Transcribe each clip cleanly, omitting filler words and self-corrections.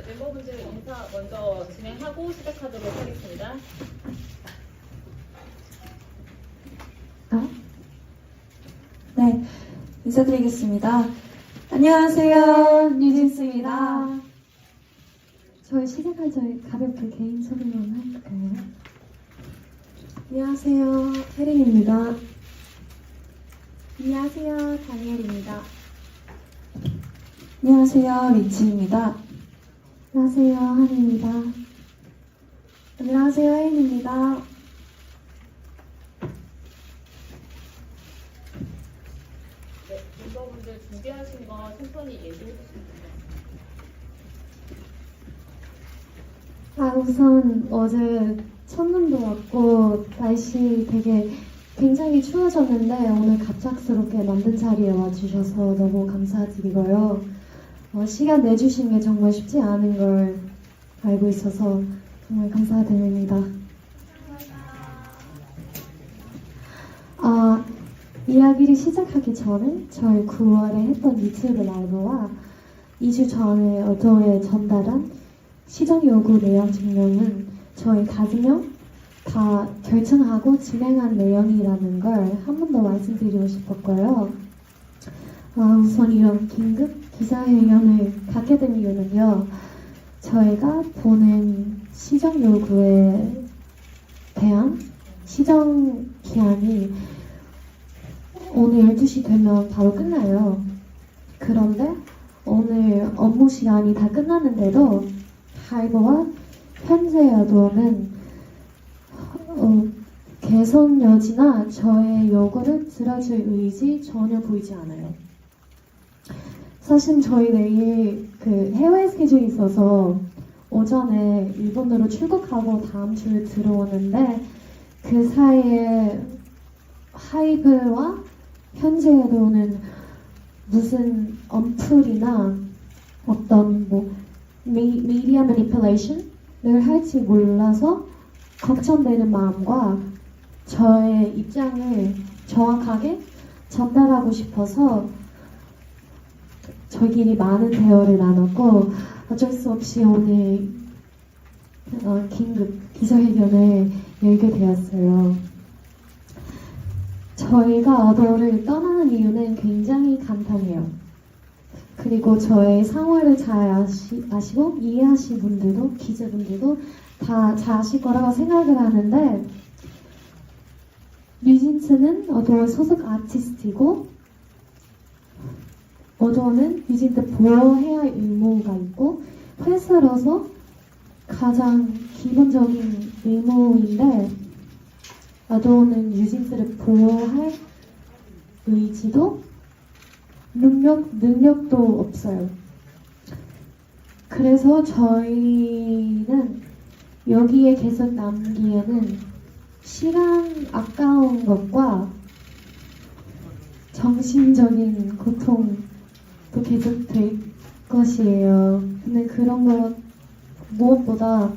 멤버분들 인사 먼저 진행하고 시작하도록 하겠습니다. 네, 인사드리겠습니다. 안녕하세요, 뉴진스입니다. 저희 시작할 전에 가볍게 개인 소개만 할까요? 안녕하세요, 혜린입니다. 안녕하세요, 다니엘입니다. 안녕하세요, 리치입니다. 안녕하세요, 한입니다. 안녕하세요, 혜인입니다. 네, 멤버분들 준비하신 거 천천히 얘기해 주시면 됩니다. 우선 어제 첫눈도 왔고 날씨 되게 굉장히 추워졌는데 오늘 갑작스럽게 만든 자리에 와주셔서 너무 감사드리고요. 시간 내주신 게 정말 쉽지 않은 걸 알고 있어서 정말 감사드립니다. 이야기를 시작하기 전에 저희 9월에 했던 유튜브 라이브와 2주 전에 어도에 전달한 시정 요구 내용 증명은 저희 5명 다 결정하고 진행한 내용이라는 걸 한 번 더 말씀드리고 싶었고요. 우선 이런 긴급 기자회견을 갖게 된 이유는요. 저희가 보낸 시정 요구에 대한 시정 기한이 오늘 12시 되면 바로 끝나요. 그런데 오늘 업무 시간이 다 끝났는데도 하이브와 현재 여도는 개선 여지나 저의 요구를 들어줄 의지 전혀 보이지 않아요. 사실 저희 내일 해외 스케줄이 있어서 오전에 일본으로 출국하고 다음 주에 들어오는데 그 사이에 하이브와 현재에도는 무슨 언플이나 어떤 미디어 매니플레이션을 할지 몰라서 걱정되는 마음과 저의 입장을 정확하게 전달하고 싶어서 저희끼리 많은 대화를 나눴고 어쩔 수 없이 오늘 긴급 기자회견을 열게 되었어요. 저희가 어도를 떠나는 이유는 굉장히 간단해요. 그리고 저의 상황을 잘 아시고 이해하신 분들도 기자분들도 다 잘 아실 거라고 생각을 하는데 뉴진스는 어도어 소속 아티스트이고 어도어는 뉴진스 보호해야 할 의무가 있고 회사로서 가장 기본적인 의무인데 어도어는 뉴진스를 보호할 의지도 능력도 없어요. 그래서 저희는 여기에 계속 남기에는 시간 아까운 것과 정신적인 고통도 계속 될 것이에요. 근데 그런 것 무엇보다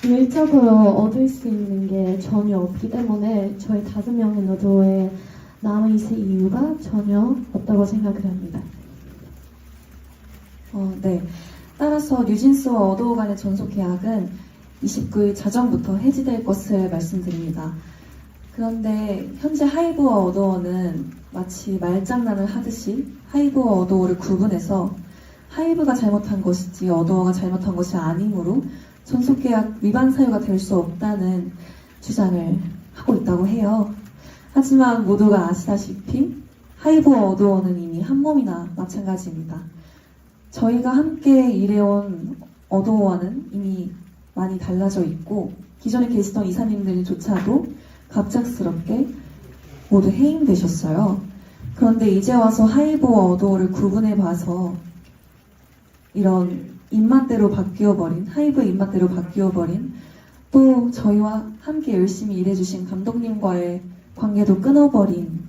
일적으로 얻을 수 있는 게 전혀 없기 때문에 저희 5명의 너도에 남아있을 이유가 전혀 없다고 생각을 합니다. 네. 따라서 뉴진스와 어도어 간의 전속 계약은 29일 자정부터 해지될 것을 말씀드립니다. 그런데 현재 하이브와 어도어는 마치 말장난을 하듯이 하이브와 어도어를 구분해서 하이브가 잘못한 것이지 어도어가 잘못한 것이 아니므로 전속계약 위반 사유가 될 수 없다는 주장을 하고 있다고 해요. 하지만 모두가 아시다시피 하이브와 어도어는 이미 한 몸이나 마찬가지입니다. 저희가 함께 일해온 어도어와는 이미 많이 달라져 있고 기존에 계시던 이사님들조차도 갑작스럽게 모두 해임되셨어요. 그런데 이제 와서 하이브와 어도어를 구분해봐서 이런 입맛대로 바뀌어버린 하이브의 입맛대로 바뀌어버린 또 저희와 함께 열심히 일해주신 감독님과의 관계도 끊어버린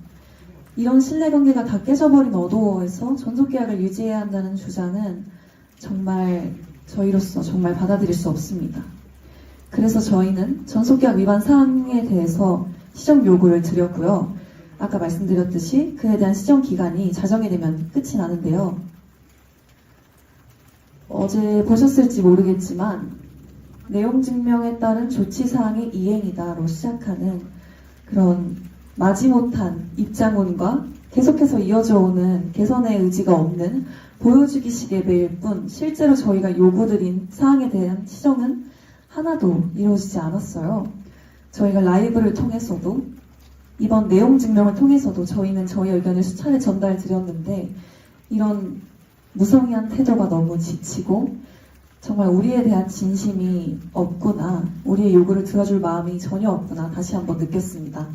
이런 신뢰관계가 다 깨져버린 어도어에서 전속계약을 유지해야 한다는 주장은 정말 저희로서 정말 받아들일 수 없습니다. 그래서 저희는 전속계약 위반 사항에 대해서 시정 요구를 드렸고요. 아까 말씀드렸듯이 그에 대한 시정 기간이 자정이 되면 끝이 나는데요. 어제 보셨을지 모르겠지만 내용 증명에 따른 조치사항의 이행이다로 시작하는 그런 마지못한 입장문과 계속해서 이어져 오는 개선의 의지가 없는 보여주기식의 메일 뿐 실제로 저희가 요구드린 사항에 대한 시정은 하나도 이루어지지 않았어요. 저희가 라이브를 통해서도 이번 내용 증명을 통해서도 저희는 저희 의견을 수차례 전달 드렸는데 이런 무성의한 태도가 너무 지치고 정말 우리에 대한 진심이 없구나, 우리의 요구를 들어줄 마음이 전혀 없구나 다시 한번 느꼈습니다.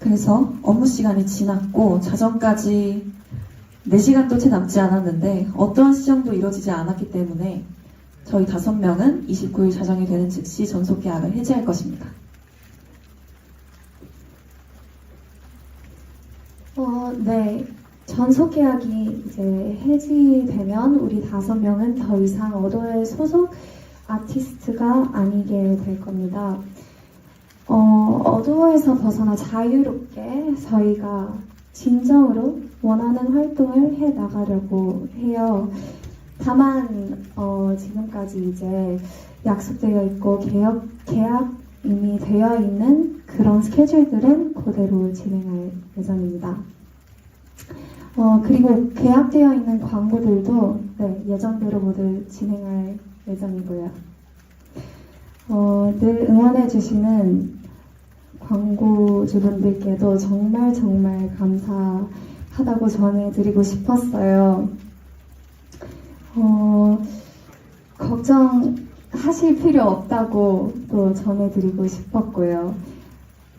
그래서 업무 시간이 지났고 자정까지 4시간도 채 남지 않았는데 어떠한 시정도 이루어지지 않았기 때문에 저희 5명은 29일 자정이 되는 즉시 전속 계약을 해지할 것입니다. 네. 전속 계약이 이제 해지되면 우리 5명은 더 이상 어도의 소속 아티스트가 아니게 될 겁니다. 어도에서 벗어나 자유롭게 저희가 진정으로 원하는 활동을 해 나가려고 해요. 다만 지금까지 이제 약속되어 있고 계약 이미 되어 있는 그런 스케줄들은 그대로 진행할 예정입니다. 그리고 계약되어 있는 광고들도 네, 예정대로 모두 진행할 예정이고요. 늘 응원해주시는 광고주분들께도 정말 감사하다고 전해드리고 싶었어요. 걱정하실 필요 없다고 또 전해드리고 싶었고요.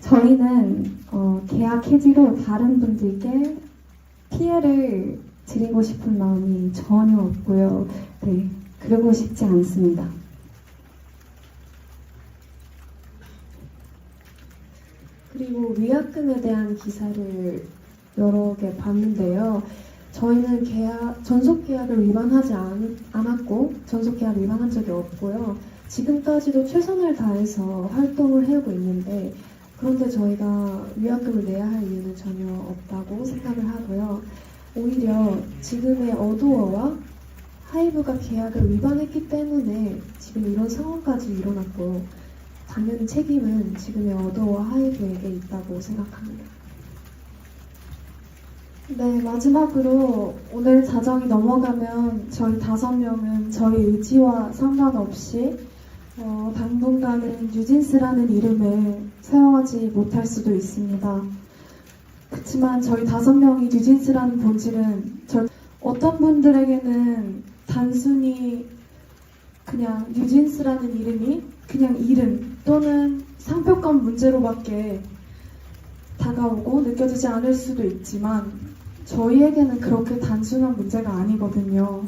저희는 계약 해지로 다른 분들께 피해를 드리고 싶은 마음이 전혀 없고요. 네, 그러고 싶지 않습니다. 그리고 위약금에 대한 기사를 여러 개 봤는데요. 저희는 전속 계약을 위반하지 않았고 전속 계약을 위반한 적이 없고요. 지금까지도 최선을 다해서 활동을 해오고 있는데 그런데 저희가 위약금을 내야 할 이유는 전혀 없다고 생각을 하고요. 오히려 지금의 어도어와 하이브가 계약을 위반했기 때문에 지금 이런 상황까지 일어났고 당연히 책임은 지금의 어도어와 하이브에게 있다고 생각합니다. 네, 마지막으로 오늘 자정이 넘어가면 저희 5명은 저희 의지와 상관없이 당분간은 뉴진스라는 이름을 사용하지 못할 수도 있습니다. 그렇지만 저희 5명이 뉴진스라는 본질은 어떤 분들에게는 단순히 그냥 뉴진스라는 이름이 그냥 이름 또는 상표권 문제로밖에 다가오고 느껴지지 않을 수도 있지만 저희에게는 그렇게 단순한 문제가 아니거든요.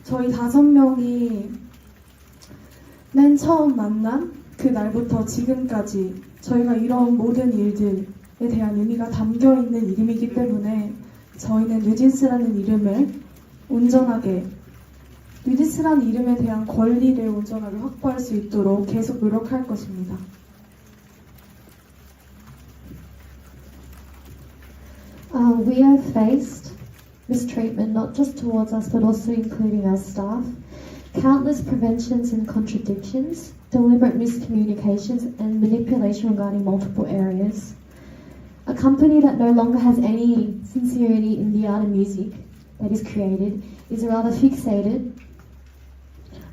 저희 5명이 맨 처음 만난 그 날부터 지금까지 저희가 이런 모든 일들에 대한 의미가 담겨있는 이름이기 때문에 저희는 뉴진스라는 이름을 온전하게 뉴진스라는 이름에 대한 권리를 온전하게 확보할 수 있도록 계속 노력할 것입니다. We have faced mistreatment not just towards us but also including our staff, countless preventions and contradictions, deliberate miscommunications and manipulation regarding multiple areas. A company that no longer has any sincerity in the art of music that is created is rather fixated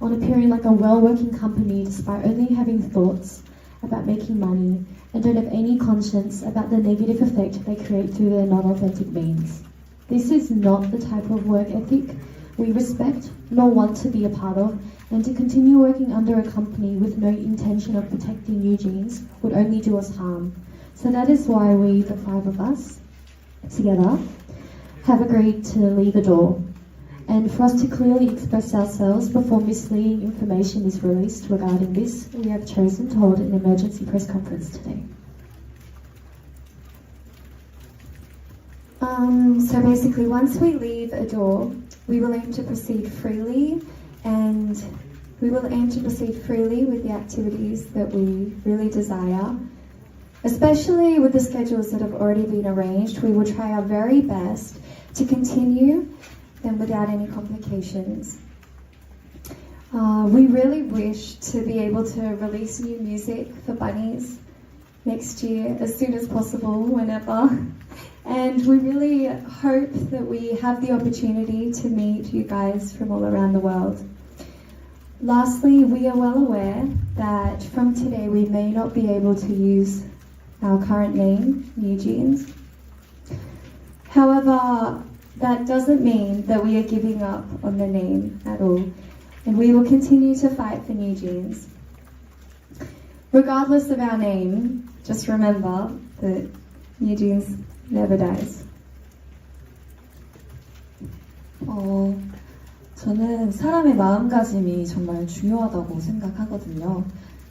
on appearing like a well-working company despite only having thoughts about making money and don't have any conscience about the negative effect they create through their non-authentic means. This is not the type of work ethic we respect nor want to be a part of, and to continue working under a company with no intention of protecting Eugenes would only do us harm. So that is why we, the 5 of us, together, have agreed to leave Adore. And for us to clearly express ourselves before misleading information is released regarding this, we have chosen to hold an emergency press conference today. So basically, once we leave Adore, we will aim to proceed freely with the activities that we really desire. Especially with the schedules that have already been arranged, we will try our very best to continue and without any complications. We really wish to be able to release new music for Bunnies next year as soon as possible, whenever. And we really hope that we have the opportunity to meet you guys from all around the world. Lastly, we are well aware that from today we may not be able to use our current name, New Jeans. However, that doesn't mean that we are giving up on the name at all, and we will continue to fight for New Jeans. Regardless of our name, just remember that New Jeans never dies. 저는 사람의 마음가짐이 정말 중요하다고 생각하거든요.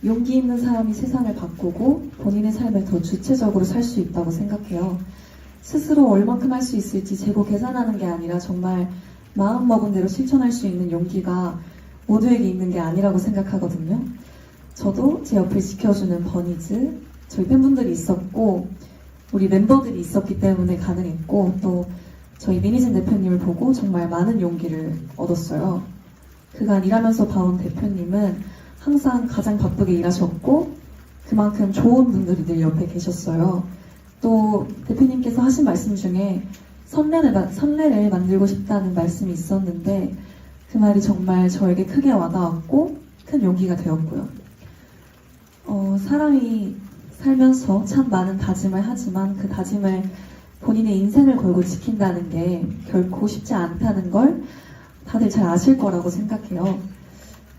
용기 있는 사람이 세상을 바꾸고 본인의 삶을 더 주체적으로 살 수 있다고 생각해요. 스스로 얼만큼 할 수 있을지 재고 계산하는 게 아니라 정말 마음 먹은 대로 실천할 수 있는 용기가 모두에게 있는 게 아니라고 생각하거든요. 저도 제 옆을 지켜주는 버니즈, 저희 팬분들이 있었고 우리 멤버들이 있었기 때문에 가능했고 또 저희 미니진 대표님을 보고 정말 많은 용기를 얻었어요. 그간 일하면서 봐온 대표님은 항상 가장 바쁘게 일하셨고 그만큼 좋은 분들이 늘 옆에 계셨어요. 또 대표님께서 하신 말씀 중에 선례를 만들고 싶다는 말씀이 있었는데 그 말이 정말 저에게 크게 와닿았고 큰 용기가 되었고요. 사람이 살면서 참 많은 다짐을 하지만 그 다짐을 본인의 인생을 걸고 지킨다는 게 결코 쉽지 않다는 걸 다들 잘 아실 거라고 생각해요.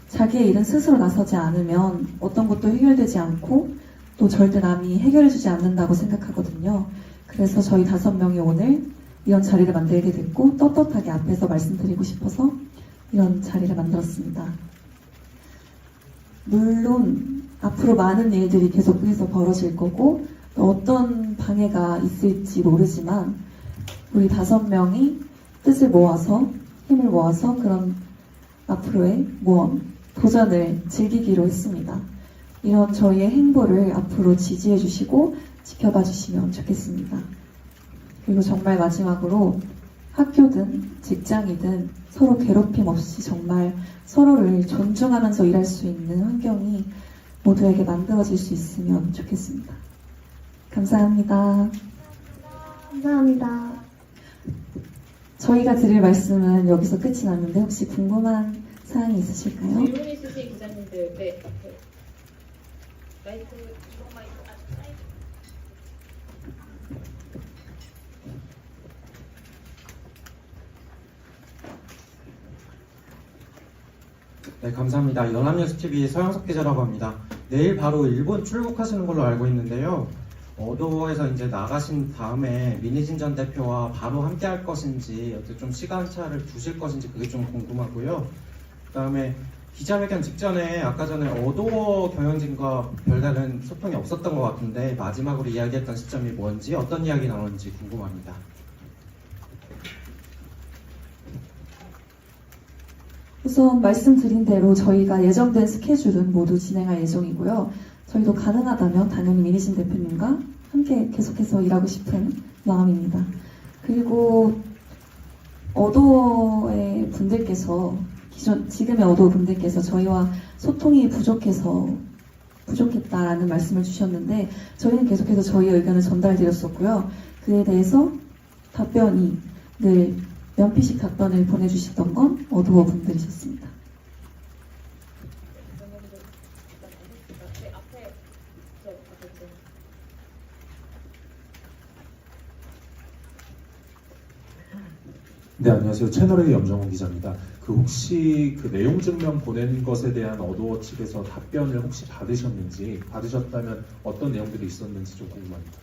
자기의 일은 스스로 나서지 않으면 어떤 것도 해결되지 않고 또 절대 남이 해결해주지 않는다고 생각하거든요. 그래서 저희 5명이 오늘 이런 자리를 만들게 됐고 떳떳하게 앞에서 말씀드리고 싶어서 이런 자리를 만들었습니다. 물론 앞으로 많은 일들이 계속해서 벌어질 거고 또 어떤 방해가 있을지 모르지만 우리 5명이 뜻을 모아서 힘을 모아서 그런 앞으로의 모험, 도전을 즐기기로 했습니다. 이런 저희의 행보를 앞으로 지지해 주시고 지켜봐 주시면 좋겠습니다. 그리고 정말 마지막으로 학교든 직장이든 서로 괴롭힘 없이 정말 서로를 존중하면서 일할 수 있는 환경이 모두에게 만들어질 수 있으면 좋겠습니다. 감사합니다. 감사합니다. 저희가 드릴 말씀은 여기서 끝이 났는데 혹시 궁금한 사항이 있으실까요? 질문 있으신 기자님들, 네. 마이크, 이번 마이크 아주 짧게. 네, 감사합니다. 연합뉴스TV의 서영석 기자라고 합니다. 내일 바로 일본 출국하시는 걸로 알고 있는데요. 어도에서 이제 나가신 다음에 미니진 전 대표와 바로 함께 할 것인지, 어떻게 좀 시간차를 두실 것인지 그게 좀 궁금하고요. 그 다음에 기자회견 직전에 아까 전에 어도어 경영진과 별다른 소통이 없었던 것 같은데 마지막으로 이야기했던 시점이 뭔지, 어떤 이야기 나눴는지 궁금합니다. 우선 말씀드린 대로 저희가 예정된 스케줄은 모두 진행할 예정이고요. 저희도 가능하다면 당연히 미니진 대표님과 함께 계속해서 일하고 싶은 마음입니다. 그리고 어도어의 분들께서 지금의 어도어 분들께서 저희와 소통이 부족했다라는 말씀을 주셨는데 저희는 계속해서 저희의 의견을 전달드렸었고요. 그에 대해서 답변이 늘 면피식 답변을 보내주시던 건 어도어 분들이셨습니다. 네, 앞에 저 앞에 네, 안녕하세요. 채널의 염정훈 기자입니다. 혹시 내용 증명 보낸 것에 대한 어도어 측에서 답변을 혹시 받으셨다면 어떤 내용들이 있었는지 좀 궁금합니다.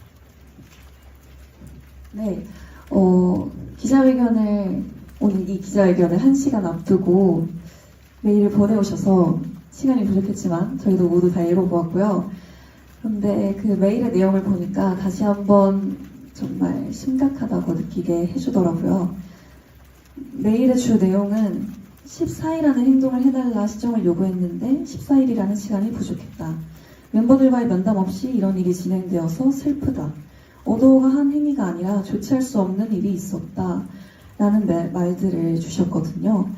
네, 오늘 이 기자회견을 1시간 앞두고 메일을 보내오셔서 시간이 부족했지만 저희도 모두 다 읽어보았고요. 그런데 그 메일의 내용을 보니까 다시 한번 정말 심각하다고 느끼게 해주더라고요. 메일의 주 내용은 14일안에 행동을 해달라 시정을 요구했는데 14일이라는 시간이 부족했다. 멤버들과의 면담 없이 이런 일이 진행되어서 슬프다. 어도어가 한 행위가 아니라 조치할 수 없는 일이 있었다. 라는 말들을 주셨거든요.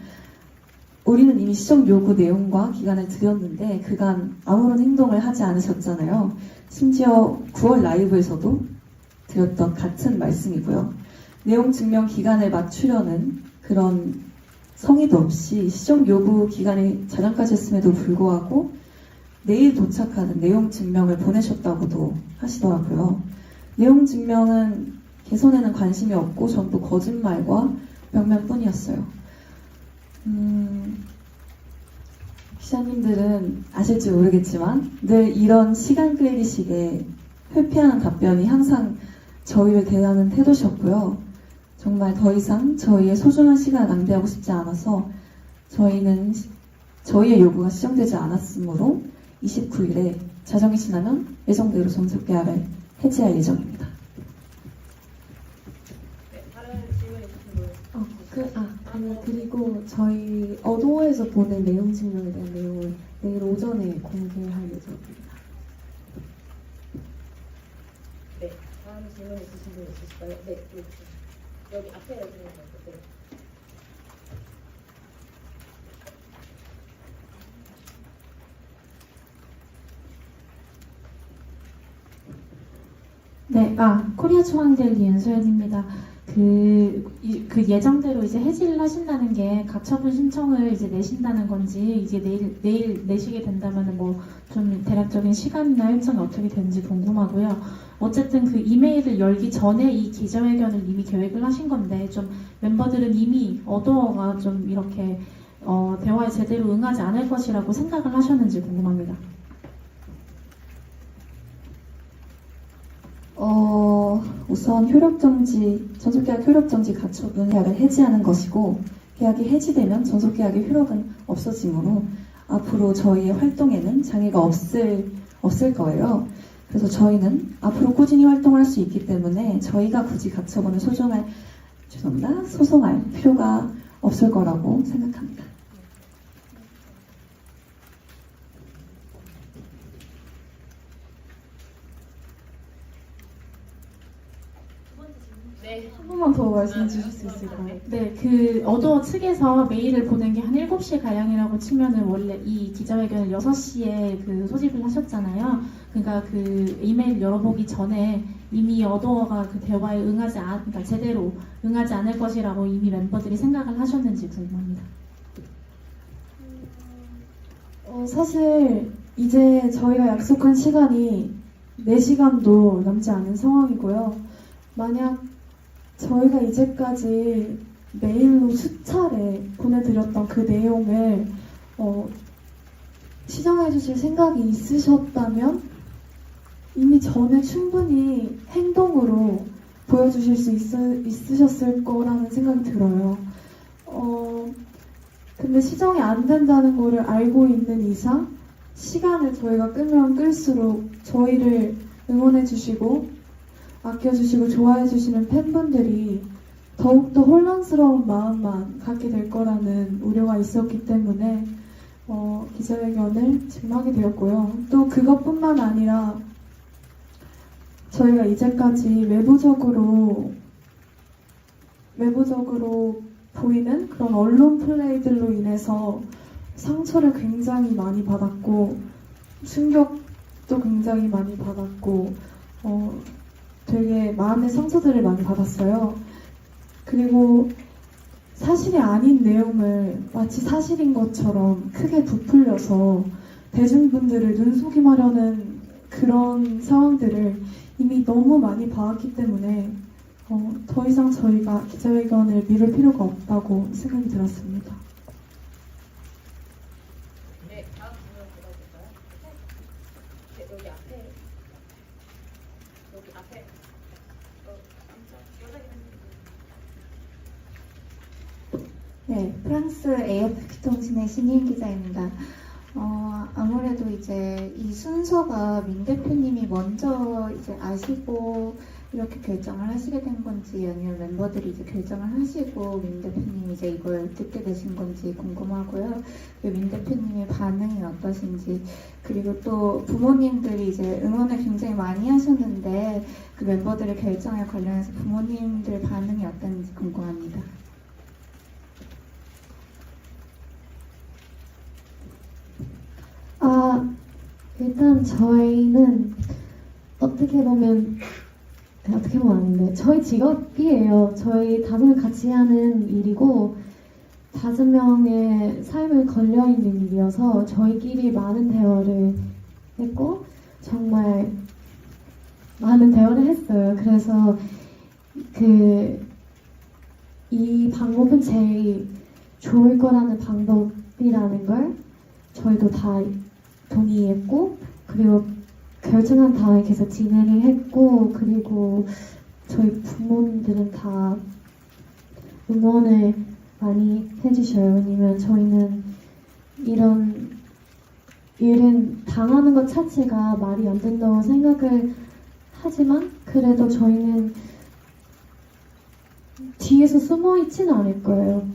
우리는 이미 시정 요구 내용과 기간을 드렸는데 그간 아무런 행동을 하지 않으셨잖아요. 심지어 9월 라이브에서도 드렸던 같은 말씀이고요. 내용 증명 기간을 맞추려는 그런 성의도 없이 시정 요구 기간이 자정까지 했음에도 불구하고 내일 도착하는 내용 증명을 보내셨다고도 하시더라고요. 내용 증명은 개선에는 관심이 없고 전부 거짓말과 벽면뿐이었어요. 기자님들은 아실지 모르겠지만 늘 이런 시간 끌기식의 회피하는 답변이 항상 저희를 대하는 태도셨고요. 정말 더 이상 저희의 소중한 시간을 낭비하고 싶지 않아서 저희는 저희의 요구가 시정되지 않았으므로 29일에 자정이 지나면 예정대로 전속계약을 해지할 예정입니다. 네, 다른 질문 있으신 분? 그리고 저희 어도어에서 보낸 내용 증명에 대한 내용을 내일 오전에 공개할 예정입니다. 네, 다음 질문 있으신 분 있으실까요? 네, 여기 앞에 여기 있는 거. 네. 네, 코리아 초황델리 윤소연입니다. 그 예정대로 이제 해지를 하신다는 게 가처분 신청을 이제 내신다는 건지 이제 내일 내시게 된다면은 뭐 좀 대략적인 시간이나 일정이 어떻게 되는지 궁금하고요. 어쨌든 그 이메일을 열기 전에 이 기자회견을 이미 계획을 하신 건데 좀 멤버들은 이미 어도어가 좀 이렇게 대화에 제대로 응하지 않을 것이라고 생각을 하셨는지 궁금합니다. 우선 전속계약 효력정지 가처분 계약을 해지하는 것이고 계약이 해지되면 전속계약의 효력은 없어지므로 앞으로 저희의 활동에는 장애가 없을 거예요. 그래서 저희는 앞으로 꾸준히 활동을 할 수 있기 때문에 저희가 굳이 가처분을 소송할 필요가 없을 거라고 생각합니다. 네. 한 번만 더 말씀해 주실 수 있을까요? 네, 그 어도어 측에서 메일을 보낸 게 한 7시 가량이라고 치면은 원래 이 기자회견을 6시에 그 소집을 하셨잖아요. 그러니까 그 이메일 열어보기 전에 이미 어도어가 그 대화에 그러니까 제대로 응하지 않을 것이라고 이미 멤버들이 생각을 하셨는지 궁금합니다. 사실 이제 저희가 약속한 시간이 4시간도 남지 않은 상황이고요. 만약 저희가 이제까지 메일로 수차례 보내드렸던 그 내용을 시정해 주실 생각이 있으셨다면 이미 전에 충분히 행동으로 보여주실 수 있으셨을 거라는 생각이 들어요. 근데 시정이 안 된다는 거를 알고 있는 이상 시간을 저희가 끄면 끌수록 저희를 응원해 주시고 아껴주시고 좋아해주시는 팬분들이 더욱더 혼란스러운 마음만 갖게 될 거라는 우려가 있었기 때문에 기자회견을 지금 하게 되었고요. 또 그것뿐만 아니라 저희가 이제까지 외부적으로 보이는 그런 언론 플레이들로 인해서 상처를 굉장히 많이 받았고 충격도 굉장히 많이 받았고 되게 마음의 상처들을 많이 받았어요. 그리고 사실이 아닌 내용을 마치 사실인 것처럼 크게 부풀려서 대중분들을 눈속임하려는 그런 상황들을 이미 너무 많이 봐왔기 때문에 더 이상 저희가 기자회견을 미룰 필요가 없다고 생각이 들었습니다. 네, 다음 질문 받아볼까요? 네, 여기 앞에. 네, 프랑스 AFP 통신의 신인 기자입니다. 아무래도 이제 이 순서가 민 대표님이 먼저 이제 아시고 이렇게 결정을 하시게 된 건지 아니면 멤버들이 이제 결정을 하시고 민 대표님이 이제 이걸 듣게 되신 건지 궁금하고요. 민 대표님의 반응이 어떠신지, 그리고 또 부모님들이 이제 응원을 굉장히 많이 하셨는데 그 멤버들의 결정에 관련해서 부모님들 반응이 어떤지 궁금합니다. 일단 저희는 어떻게 보면 아닌데 저희 직업이에요. 저희 5명 같이 하는 일이고 5명의 삶을 걸려있는 일이어서 저희끼리 많은 대화를 했고 정말 많은 대화를 했어요. 그래서 이 방법은 제일 좋을 거라는 방법이라는 걸 저희도 다 동의했고 그리고 결정한 다음에 계속 진행을 했고 그리고 저희 부모님들은 다 응원을 많이 해주셔요. 왜냐면 저희는 이런 일은 당하는 것 자체가 말이 안 된다고 생각을 하지만 그래도 저희는 뒤에서 숨어 있지는 않을 거예요.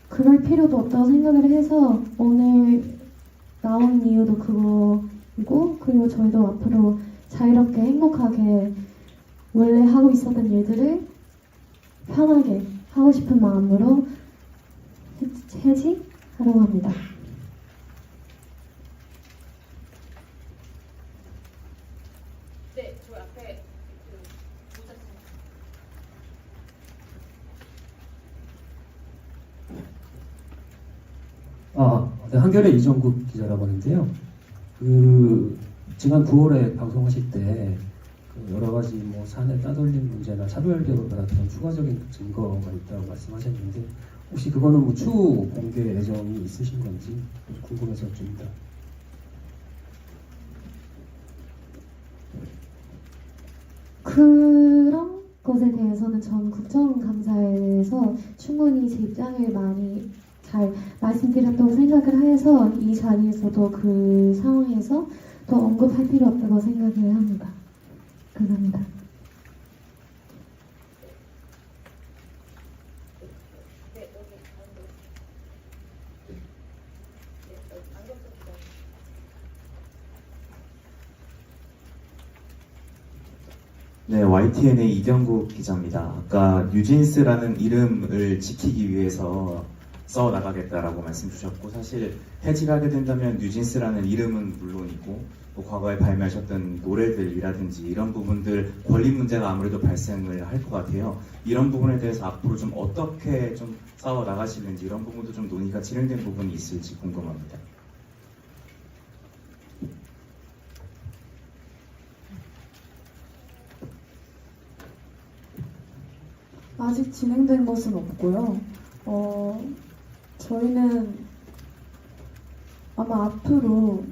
그럴 필요도 없다고 생각을 해서 오늘 나온 이유도 그거이고 그리고 저희도 앞으로 자유롭게 행복하게 원래 하고 있었던 일들을 편하게 하고 싶은 마음으로 해지하려고 합니다. 네, 저 앞에 모자 네, 한겨레 이정국 기자라고 하는데요. 지난 9월에 방송하실 때그 여러 가지 뭐 사내 따돌림 문제나 차별대우를 받았던 추가적인 증거가 있다고 말씀하셨는데 혹시 그거는 뭐 추후 공개 예정이 있으신 건지 궁금해서 줍니다. 그런 것에 대해서는 전 국정감사에서 충분히 제 입장을 많이 잘 말씀드렸다고 생각을 해서 이 자리에서도 그 상황에서 더 언급할 필요 없다고 생각을 합니다. 감사합니다. 네, 여기 가운데. 네, 여기 안경 써주세요. 네, YTN의 이경국 기자입니다. 아까 뉴진스라는 이름을 지키기 위해서 써 나가겠다라고 말씀 주셨고 사실 해지를 하게 된다면 뉴진스라는 이름은 물론이고 또 과거에 발매하셨던 노래들이라든지 이런 부분들 권리 문제가 아무래도 발생을 할 것 같아요. 이런 부분에 대해서 앞으로 좀 어떻게 좀 싸워 나가시는지 이런 부분도 좀 논의가 진행된 부분이 있을지 궁금합니다. 아직 진행된 것은 없고요. 저희는 아마 앞으로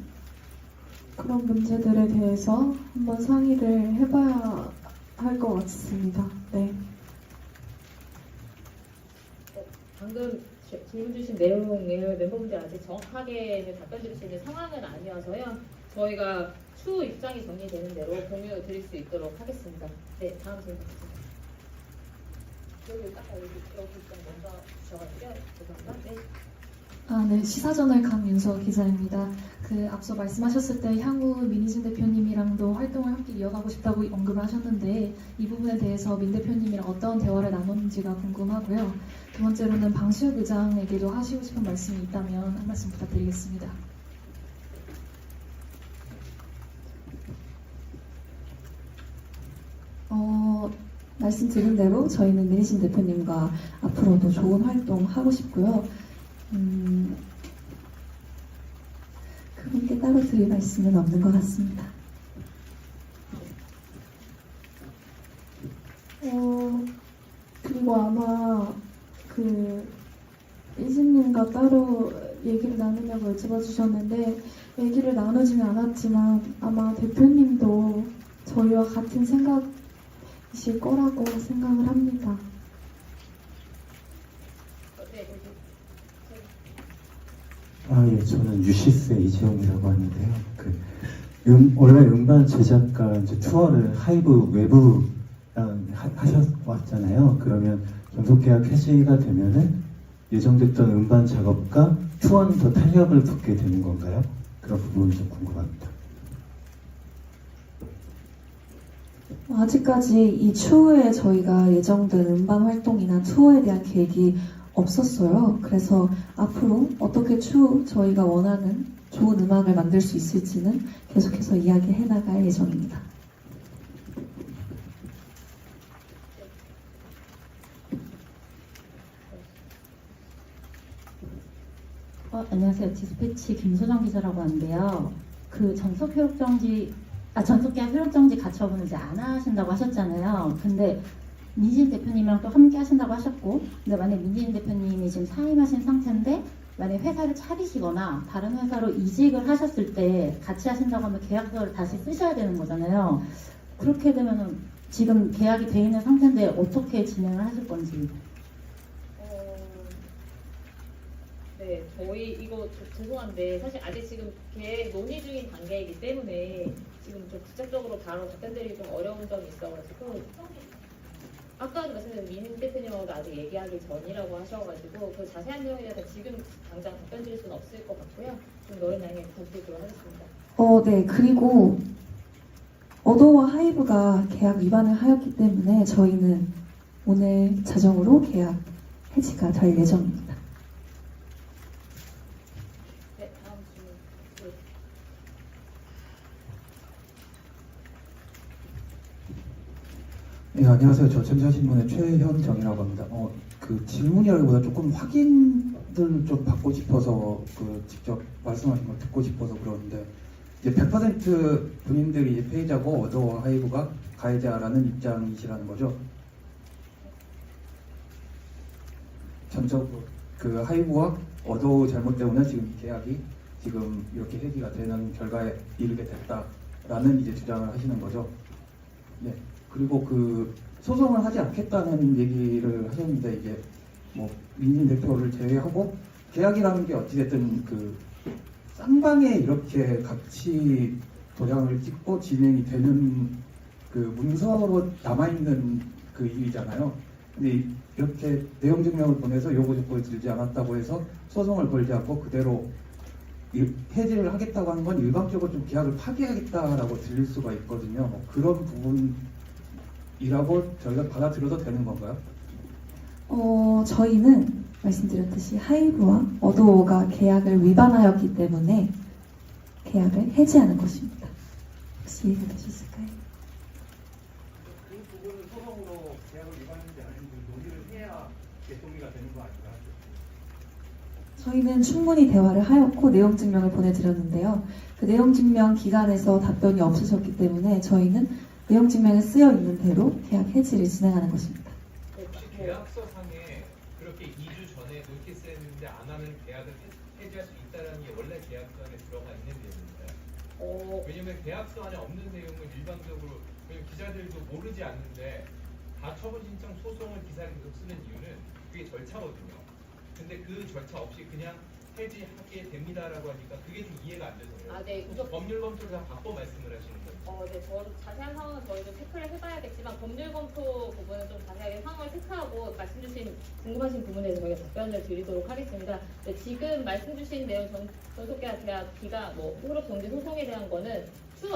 그런 문제들에 대해서 한번 상의를 해봐야 할 것 같습니다. 네. 방금 질문 주신 내용을 멤버분들 아직 정확하게 답변 드릴 수 있는 상황은 아니어서요. 저희가 추후 입장이 정리되는 대로 공유 드릴 수 있도록 하겠습니다. 네, 다음 질문 주세요. 여기 딱 여기 입장 먼저 주셔가지고요. 죄송합니다. 네. 네, 시사저널 강윤서 기자입니다. 앞서 말씀하셨을 때 향후 민희진 대표님이랑도 활동을 함께 이어가고 싶다고 언급을 하셨는데 이 부분에 대해서 민 대표님이랑 어떤 대화를 나눴는지가 궁금하고요. 두 번째로는 방시혁 의장에게도 하시고 싶은 말씀이 있다면 한 말씀 부탁드리겠습니다. 말씀드린 대로 저희는 민희진 대표님과 앞으로도 좋은 활동 하고 싶고요. 그분께 따로 드릴 말씀은 없는 것 같습니다. 그리고 아마 이진님과 따로 얘기를 나누냐고 여쭤봐 주셨는데 얘기를 나누지는 않았지만 아마 대표님도 저희와 같은 생각이실 거라고 생각을 합니다. 예, 저는 유시스의 이재용이라고 하는데요. 원래 음반 제작과 이제 투어를 하이브 외부랑 하셨왔잖아요. 그러면 전속계약 해지가 되면은 예정됐던 음반 작업과 투어는 더 탄력을 붙게 되는 건가요? 그런 부분이 좀 궁금합니다. 아직까지 이 추후에 저희가 예정된 음반 활동이나 투어에 대한 계획이 없었어요. 그래서 앞으로 어떻게 추후 저희가 원하는 좋은 음악을 만들 수 있을지는 계속해서 이야기해 나갈 예정입니다. 안녕하세요. 디스패치 김소정 기자라고 하는데요. 그 전속계약 효력정지 가처분을 이제 안 하신다고 하셨잖아요. 근데 민진 대표님이랑 또 함께 하신다고 하셨고, 근데 만약 민진 대표님이 지금 사임하신 상태인데 만약 회사를 차리시거나 다른 회사로 이직을 하셨을 때 같이 하신다고 하면 계약서를 다시 쓰셔야 되는 거잖아요. 그렇게 되면은 지금 계약이 돼 있는 상태인데 어떻게 진행을 하실 건지. 네, 저희 이거 죄송한데 사실 아직 지금 계획 논의 중인 단계이기 때문에 지금 좀 직접적으로 바로 답변드리기 좀 어려운 점이 있어가지고 아까도 말씀드린 민 대표님하고도 아직 얘기하기 전이라고 하셔가지고 그 자세한 내용에 대해서 지금 당장 답변드릴 수는 없을 것 같고요. 좀 노래 나중에 부탁드리도록 하겠습니다. 네, 그리고 어도와 하이브가 계약 위반을 하였기 때문에 저희는 오늘 자정으로 계약 해지가 될 예정입니다. 네, 다음 질문. 네. 네, 안녕하세요. 저 전자신문의 최현정이라고 합니다. 그 질문이라기보다 조금 확인들 좀 받고 싶어서 직접 말씀하신 걸 듣고 싶어서 그러는데 이제 100% 본인들이 이제 피해자고 어도와 하이브가 가해자라는 입장이시라는 거죠. 전적으로 그 하이브와 어도 잘못 때문에 지금 계약이 지금 이렇게 해지가 되는 결과에 이르게 됐다라는 이제 주장을 하시는 거죠. 네. 그리고 그 소송을 하지 않겠다는 얘기를 하셨는데 이게 뭐 민진 대표를 제외하고 계약이라는 게 어찌됐든 그 쌍방에 이렇게 같이 도장을 찍고 진행이 되는 그 문서로 남아있는 그 일이잖아요. 근데 이렇게 내용 증명을 보내서 요구 조건을 들지 않았다고 해서 소송을 걸지 않고 그대로 해지를 하겠다고 하는 건 일방적으로 좀 계약을 파기하겠다라고 들릴 수가 있거든요. 뭐 그런 부분이라고 저희가 받아들여도 되는 건가요? 저희는 말씀드렸듯이 하이브와 어도어가 계약을 위반하였기 때문에 계약을 해지하는 것입니다. 혹시 이해가 되셨을까요? 그 부분은 소송으로 계약을 위반했는지 아닌지 논의를 해야 개통이가 되는 거 아닌가요? 저희는 충분히 대화를 하였고 내용 증명을 보내드렸는데요. 그 내용 증명 기간에서 답변이 없으셨기 때문에 저희는 내용 증명에 쓰여 있는 대로 계약 해지를 진행하는 것입니다. 혹시 계약서상에 그렇게 2주 전에 노티스했는데 안 하면 계약을 해지할 수 있다는 게 원래 계약서 안에 들어가 있는 내용인가요? 왜냐면 계약서 안에 없는 내용은 일반적으로 기자들도 모르지 않는데 가처분 신청 소송을 기사를 계속 쓰는 이유는 그게 절차거든요. 근데 그 절차 없이 그냥 해지하게 됩니다라고 하니까 그게 좀 이해가 안 돼서요. 네. 법률 검토를 다 바꿔 말씀을 하시는 거죠. 네, 자세한 상황은 저희도 체크를 해봐야겠지만 법률 검토 부분은 좀 자세하게 상황을 체크하고 말씀 주신 궁금하신 부분에 대해서 저희가 답변을 드리도록 하겠습니다. 네, 지금 말씀 주신 내용 전속계약 기가 뭐 효력 정지 소송에 대한 거는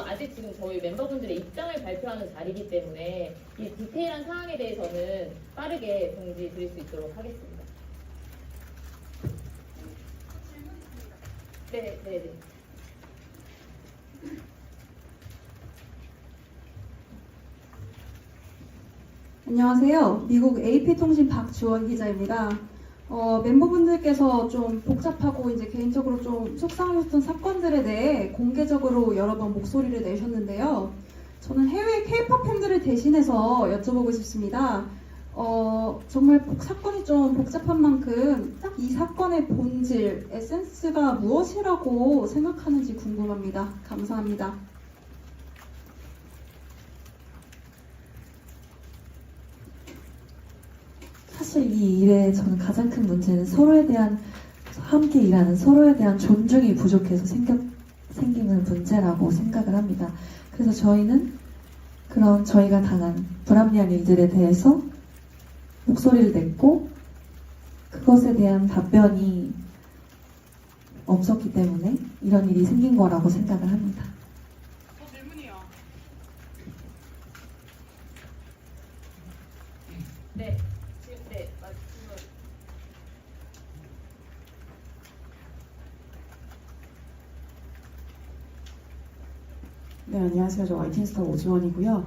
아직 지금 저희 멤버분들의 입장을 발표하는 자리이기 때문에 이 디테일한 사항에 대해서는 빠르게 공지 드릴 수 있도록 하겠습니다. 네. 안녕하세요. 미국 AP통신 박주원 기자입니다. 멤버분들께서 좀 복잡하고 이제 개인적으로 좀 속상하셨던 사건들에 대해 공개적으로 여러 번 목소리를 내셨는데요. 저는 해외 K-pop 팬들을 대신해서 여쭤보고 싶습니다. 정말 사건이 좀 복잡한 만큼 딱 이 사건의 본질, 에센스가 무엇이라고 생각하는지 궁금합니다. 감사합니다. 사실 이 일의 저는 가장 큰 문제는 서로에 대한 함께 일하는 서로에 대한 존중이 부족해서 생기는 문제라고 생각을 합니다. 그래서 저희는 그런 저희가 당한 불합리한 일들에 대해서 목소리를 냈고 그것에 대한 답변이 없었기 때문에 이런 일이 생긴 거라고 생각을 합니다. 질문이요. 네. 네, 안녕하세요. 저 YTN스타 오지원이고요.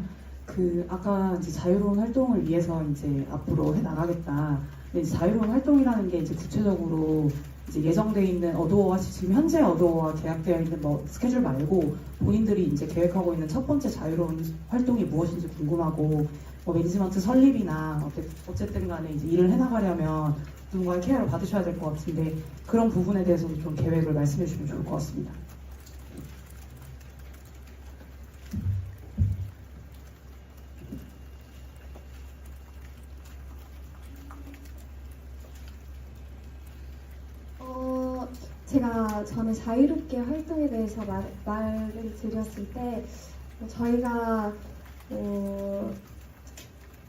아까 이제 자유로운 활동을 위해서 이제 앞으로 해 나가겠다. 근데 이제 자유로운 활동이라는 게 이제 구체적으로 이제 예정돼 있는 어도어와 지금 현재 어도어와 계약되어 있는 뭐 스케줄 말고 본인들이 이제 계획하고 있는 첫 번째 자유로운 활동이 무엇인지 궁금하고 뭐 매니지먼트 설립이나 어쨌든 간에 이제 일을 해 나가려면 누군가의 케어를 받으셔야 될 것 같은데 그런 부분에 대해서도 좀 계획을 말씀해 주시면 좋을 것 같습니다. 제가 전에 자유롭게 활동에 대해서 말을 드렸을 때 저희가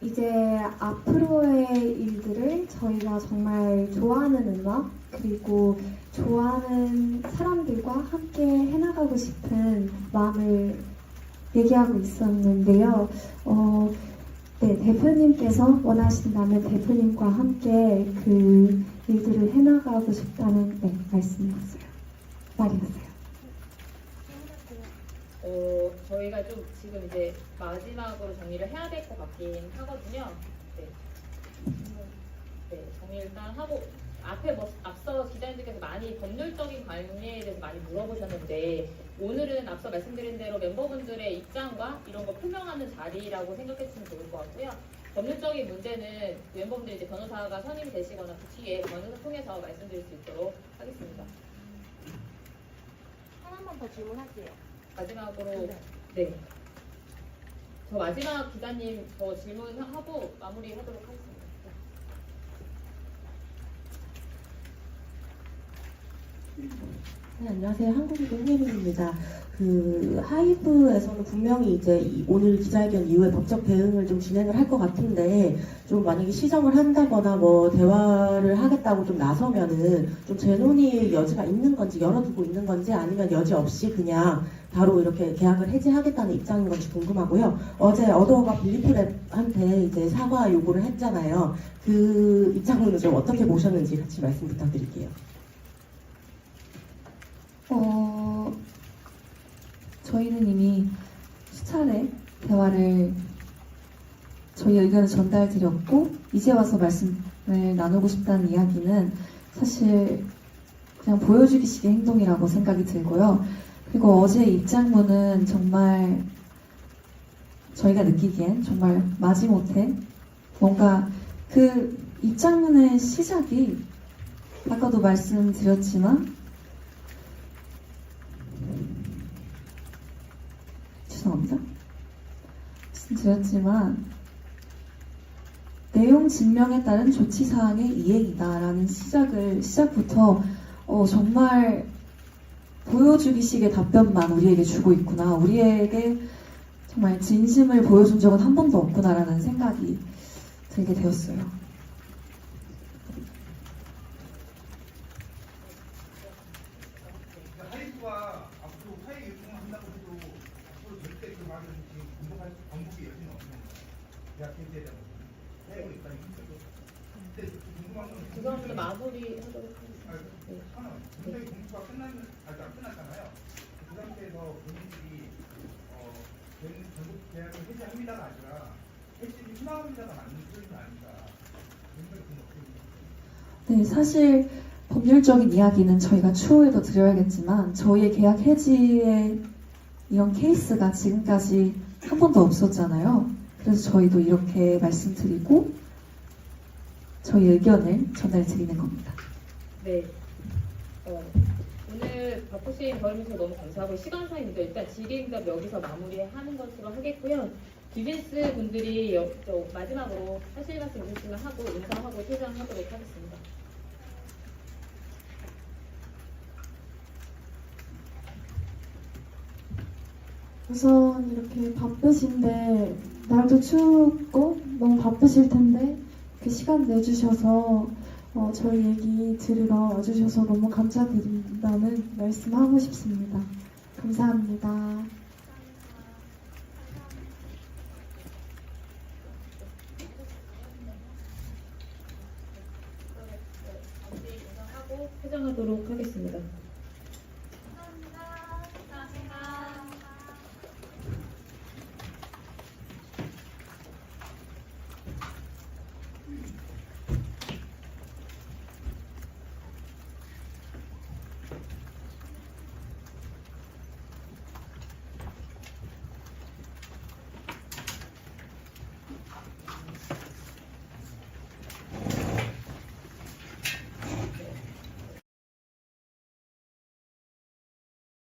이제 앞으로의 일들을 저희가 정말 좋아하는 음악 그리고 좋아하는 사람들과 함께 해나가고 싶은 마음을 얘기하고 있었는데요. 네, 대표님께서 원하신다면 대표님과 함께 그 일들을 해나가고 싶다는 말씀이었어요. 말이었어요. 저희가 좀 지금 이제 마지막으로 정리를 해야 될 것 같긴 하거든요. 네, 정리 일단 하고 앞에 앞서 기자님들께서 많이 법률적인 관계에 대해서 많이 물어보셨는데 오늘은 앞서 말씀드린 대로 멤버분들의 입장과 이런 거 표명하는 자리라고 생각했으면 좋을 것 같고요. 법률적인 문제는 멤버분들이 이제 변호사가 선임이 되시거나 그 뒤에 변호사 통해서 말씀드릴 수 있도록 하겠습니다. 하나만 더 질문할게요. 마지막으로 네. 저 마지막 기자님 저 질문하고 마무리하도록 하겠습니다. 네, 안녕하세요. 한국이도 홍예민입니다. 하이브에서는 분명히 이제 오늘 기자회견 이후에 법적 대응을 좀 진행을 할 것 같은데, 좀 만약에 시정을 한다거나 뭐 대화를 하겠다고 좀 나서면은 좀 재논의 여지가 있는 건지, 열어두고 있는 건지, 아니면 여지 없이 그냥 바로 이렇게 계약을 해지하겠다는 입장인 건지 궁금하고요. 어제 어도어가 빌리프랩한테 이제 사과 요구를 했잖아요. 그 입장은 좀 어떻게 보셨는지 같이 말씀 부탁드릴게요. 저희는 이미 수차례 대화를 저희 의견을 전달드렸고 이제 와서 말씀을 나누고 싶다는 이야기는 사실 그냥 보여주기식의 행동이라고 생각이 들고요. 그리고 어제 입장문은 정말 저희가 느끼기엔 정말 마지못해 뭔가 그 입장문의 시작이 아까도 말씀드렸지만 죄송합니다. 말씀드렸지만 내용 증명에 따른 조치사항의 이행이다라는 시작부터 정말 보여주기식의 답변만 우리에게 주고 있구나. 우리에게 정말 진심을 보여준 적은 한 번도 없구나라는 생각이 들게 되었어요. 하이브와 앞으로 화해 요청을 한다고 해도 앞으로 절대 그 말을 지금 반복의 여지는 없는 거예요. 대학 해제에 대한 하이브 입장이 힘들고. 근데 궁금한 건 죄송합니다. 마무리하도록 하겠습니다. 하나, 굉장히 공부가 아직 안 끝났잖아요. 그 상태에서 본인들이 전국 계약을 해제합니다가 아니라 해지를 희망합니다가 맞는 소리는 아닌가. 네, 사실 법률적인 이야기는 저희가 추후에도 드려야겠지만 저희의 계약 해지의 이런 케이스가 지금까지 한 번도 없었잖아요. 그래서 저희도 이렇게 말씀드리고 저희 의견을 전달드리는 겁니다. 네. 오늘 바쁘신 저희면서 너무 감사하고 시간상입니다. 일단 질의응답 여기서 마무리하는 것으로 하겠고요. 뉴진스 분들이 마지막으로 하실 말씀 있으시면 하고 인사하고 퇴장하도록 하겠습니다. 우선 이렇게 바쁘신데 날도 춥고 너무 바쁘실 텐데 그 시간 내주셔서 저희 얘기 들으러 와주셔서 너무 감사드린다는 말씀하고 싶습니다. 감사합니다. 퇴장하도록 하겠습니다.